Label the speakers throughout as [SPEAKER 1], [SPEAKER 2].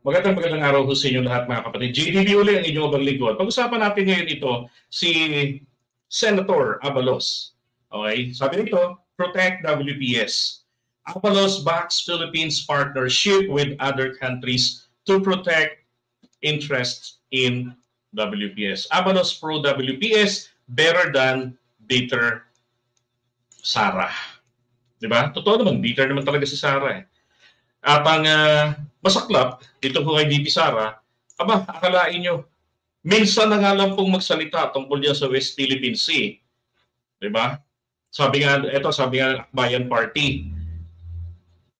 [SPEAKER 1] Magandang araw po sa inyo lahat mga kapatid. JDB uli ang inyong abang lingkod. Pag-usapan natin ngayon ito si Senator Abalos. Okay? Sabi nito, protect WPS. Abalos backs Philippines partnership with other countries to protect interests in WPS. Abalos pro WPS, better than bitter Sara. Diba? Totoo naman, bitter naman talaga si Sara eh. At ang masaklap, dito po kay VP Sara, akalain nyo, minsan na nga lang pong magsalita tungkol yan sa West Philippine Sea. Diba? Sabi nga Akbayan Party,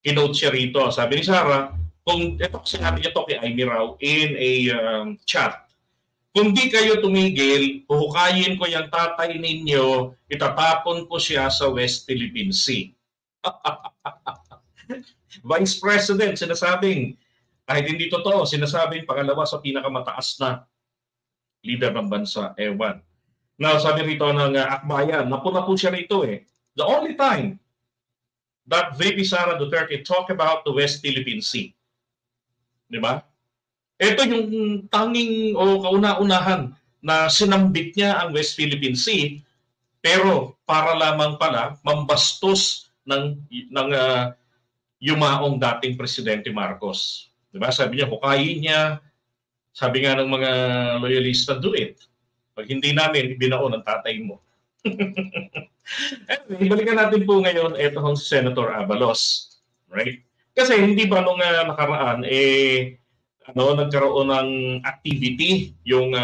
[SPEAKER 1] kinote siya rito. Sabi ni Sara, kung ito sinabi niya to kay Amy Rao in a chat, kung di kayo tumigil, huhukayin ko yung tatay ninyo, itatapon ko siya sa West Philippine Sea. Vice President sinasabing, kahit hindi totoo, sinasabing pangalawa sa pinakamataas na leader ng bansa. Ewan. Now, sabi rito ng Akbayan, napuna po siya rito eh. The only time that VP Sara Duterte talk about the West Philippine Sea. Di ba? Ito yung tanging o kauna-unahan na sinambit niya ang West Philippine Sea, pero para lamang pala mambastos ng yumaong dating Presidente Marcos. Diba? Sabi niya, hukayin niya. Sabi nga ng mga loyalista, do it. Pag hindi namin, ibinaon ang tatay mo. Anyway, balikan natin po ngayon itong Senator Abalos. Right? Kasi hindi ba nung nakaraan, nagkaroon ng activity yung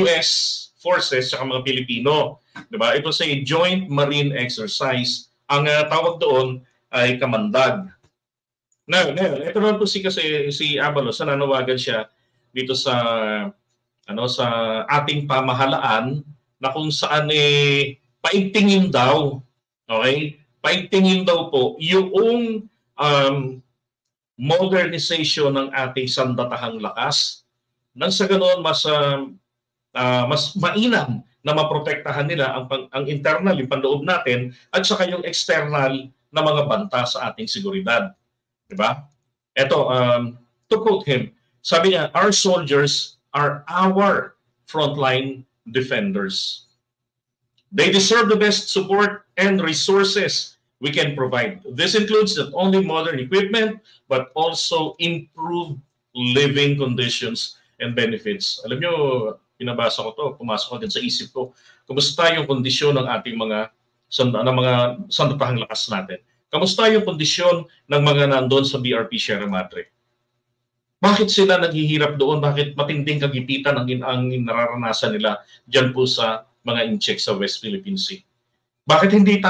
[SPEAKER 1] US forces sa mga Pilipino. Diba? Ito sa joint marine exercise. Ang tawag doon ay kamandag. Now, ito naman po si Abalos, nananawagan siya dito sa ating pamahalaan na kung saan paigtingin daw, okay? Paigtingin daw po yung modernization ng ating sandatahang lakas nang sa ganoon mas mainam na maprotektahan nila ang internal, yung panloob natin, at saka yung external na mga banta sa ating seguridad. Diba? Ito, to quote him, sabi niya, our soldiers are our frontline defenders. They deserve the best support and resources we can provide. This includes not only modern equipment, but also improved living conditions and benefits. Alam nyo, pinabasa ko to, pumasok agad sa isip ko, kumusta yung kondisyon ng ating mga sandatahang lakas natin? Kamusta yung kondisyon ng mga nandun sa BRP Sierra Madre? Bakit sila naghihirap doon? Bakit matinding kagipitan ang nararanasan nila dyan po sa mga incheck sa West Philippine Sea? Bakit hindi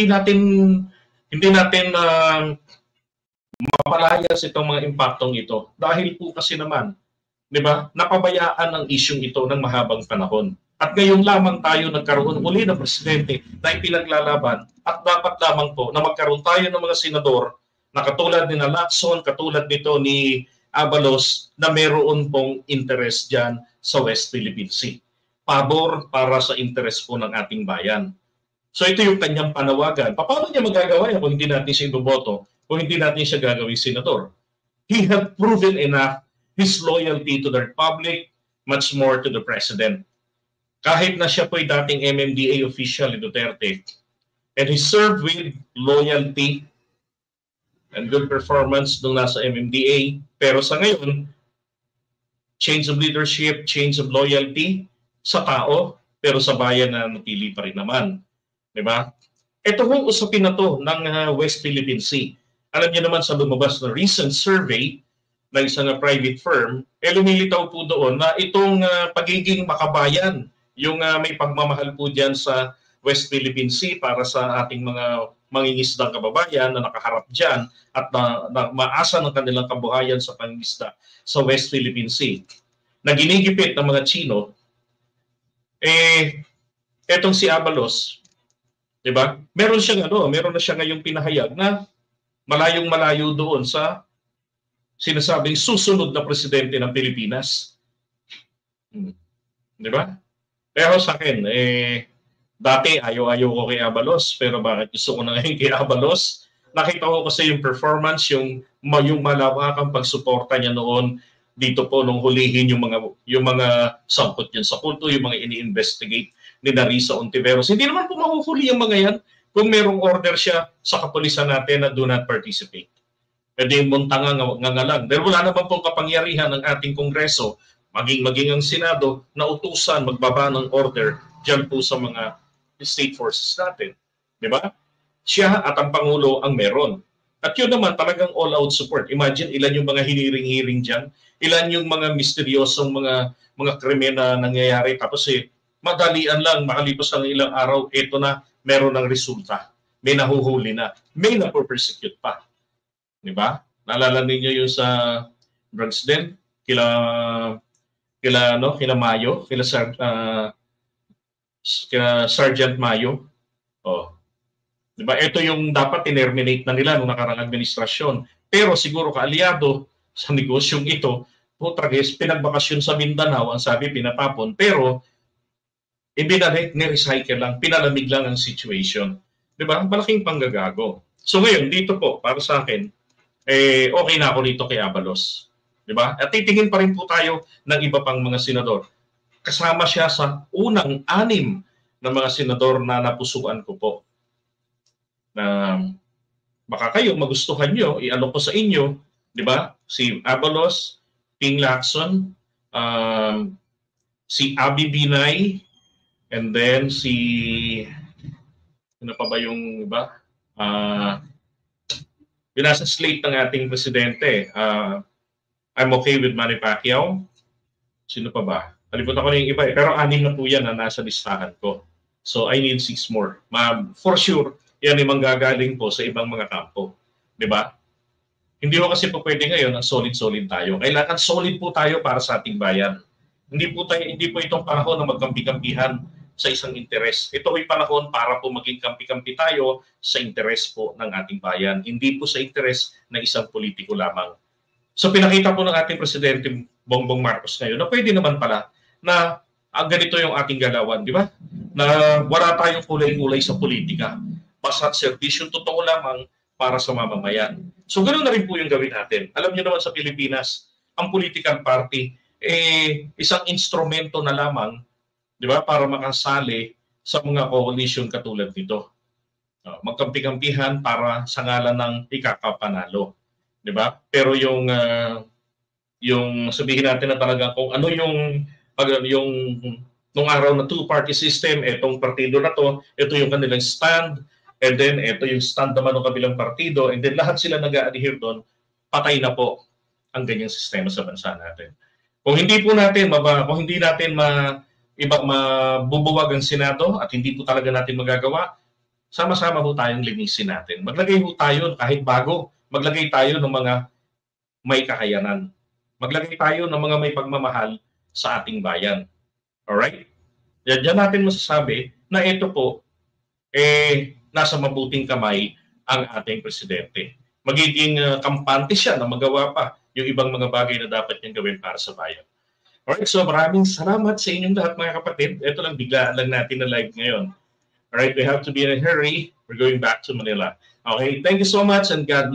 [SPEAKER 1] natin mapalayas itong mga impaktong ito? Dahil po kasi naman, di ba, napabayaan ang isyung ito ng mahabang panahon. At ngayon lamang tayo nagkaroon uli ng presidente na ipinaglalaban, at dapat lamang po na magkaroon tayo ng mga senador na katulad ni Lacson, katulad nito ni Abalos, na meron pong interest dyan sa West Philippine Sea. Pabor para sa interest po ng ating bayan. So ito yung kanyang panawagan. Paano niya magagawa yan kung hindi natin siya iboboto, kung hindi natin siya gagawing senador? He had proven enough his loyalty to the Republic, much more to the President. Kahit na siya po'y dating MMDA official ni Duterte, and he served with loyalty and good performance nung nasa MMDA, pero sa ngayon, change of leadership, change of loyalty sa tao, pero sa bayan na napili pa rin naman. Diba? Ito hong usapin na to ng West Philippine Sea. Alam niyo naman sa lumabas na recent survey ng isang private firm, lumilitaw po doon na itong pagiging makabayan, yung may pagmamahal po dyan sa West Philippine Sea para sa ating mga mangingisdang kababayan na nakaharap dyan at na maasa ng kanilang kabuhayan sa pangingisda sa West Philippine Sea. Na ginigipit ng mga Chino, etong si Abalos, di ba? Meron na siya ngayong pinahayag na malayong-malayo doon sa sinasabing susunod na presidente ng Pilipinas. Di ba? Pero sa akin, dati ayaw ko kay Abalos, pero bakit gusto ko na ngayon kay Abalos? Nakita ko kasi yung performance, yung malawakang pagsuporta niya noon dito po nung hulihin yung mga sangkot yun sa kulto, yung mga ini-investigate ni Narisa Ontiveros. Hindi naman po mahuhuli yung mga yan kung merong order siya sa kapulisan natin na do not participate. Pwede yung muntanga nga lang. Dahil wala naman pong kapangyarihan ng ating Kongreso, maging ang Senado, na utusan magbaba ng order dyan po sa mga state forces natin. Di ba? Siya at ang Pangulo ang meron. At yun naman talagang all-out support. Imagine ilan yung mga hiniring-hiring dyan, ilan yung mga misteryosong mga krimen na nangyayari. Tapos madalian lang, makalipas ng ilang araw, eto na, meron ng resulta. May nahuhuli na. May napo-persecute pa. Di ba? Naalala ninyo yung sa drugs din, kila Mayo, kila Sergeant Mayo. Oh. 'Di ba? Ito yung dapat terminate na nila nung nakarang administrasyon. Pero siguro kaalyado sa negosyong ito, putragis, pinagbakasyon sa Mindanao, ang sabi pinatapon, pero ibinalik, ni-recycle lang, pinalamig lang ang situation. 'Di ba? Malaking panggagago. So ngayon, dito po, para sa akin, okay na ako dito kay Abalos. 'Di ba? At titingin pa rin po tayo ng iba pang mga senador. Kasama siya sa unang 6 na mga senador na napusuan ko po. Na baka kayo magustuhan nyo, i-alok ko sa inyo, 'di ba? Si Abalos, Ping Lacson, si Abby Binay, and then si ano pa ba yung iba? Yung nasa slate ng ating presidente, I'm okay with Manny Pacquiao. Sino pa ba? Kalimutan ko na yung iba eh. Pero 6 na po yan na nasa listahan ko. So I need 6 more. For sure, yan ay manggagaling po sa ibang mga kampo. Di ba? Hindi po kasi po pwede ngayon ang solid-solid tayo. Kailangan solid po tayo para sa ating bayan. Hindi po itong panahon na magkampi-kampihan sa isang interes. Ito ay panahon para po maging kampi-kampi tayo sa interes po ng ating bayan. Hindi po sa interes ng isang politiko lamang. So pinakita po ng ating Presidente Bongbong Marcos ngayon na pwede naman pala na ganito yung ating galawan, di ba? Na wala tayong kulay-kulay sa politika. Basta't serbisyo totoo lamang para sa mamamayan. So ganoon na rin po yung gawin natin. Alam niyo naman sa Pilipinas, ang political party isang instrumento na lamang, di ba, para makasali sa mga coalition katulad nito. Magkampi-kampihan para sa ngalan ng ikakapanalo, di ba? Pero yung sabihin natin na talaga kung ano yung nung araw na two-party system, etong partido na to, ito yung kanilang stand, and then ito yung stand naman ng kabilang partido, and then lahat sila nag-a-adhere doon, patay na po ang ganyang sistema sa bansa natin. Kung hindi natin mabubuwag ang Senado at hindi po talaga natin magagawa, sama-sama po tayong linisin natin. Maglagay po tayo kahit bago, maglagay tayo ng mga may kakayanan. Maglagay tayo ng mga may pagmamahal sa ating bayan. Alright? Diyan natin masasabi na ito po, nasa mabuting kamay ang ating presidente. Magiging kampante siya na magawa pa yung ibang mga bagay na dapat niyang gawin para sa bayan. Alright, so maraming salamat sa inyong lahat mga kapatid. Ito lang, biglaan lang natin na live ngayon. Alright, we have to be in a hurry. We're going back to Manila. Okay, thank you so much and God bless.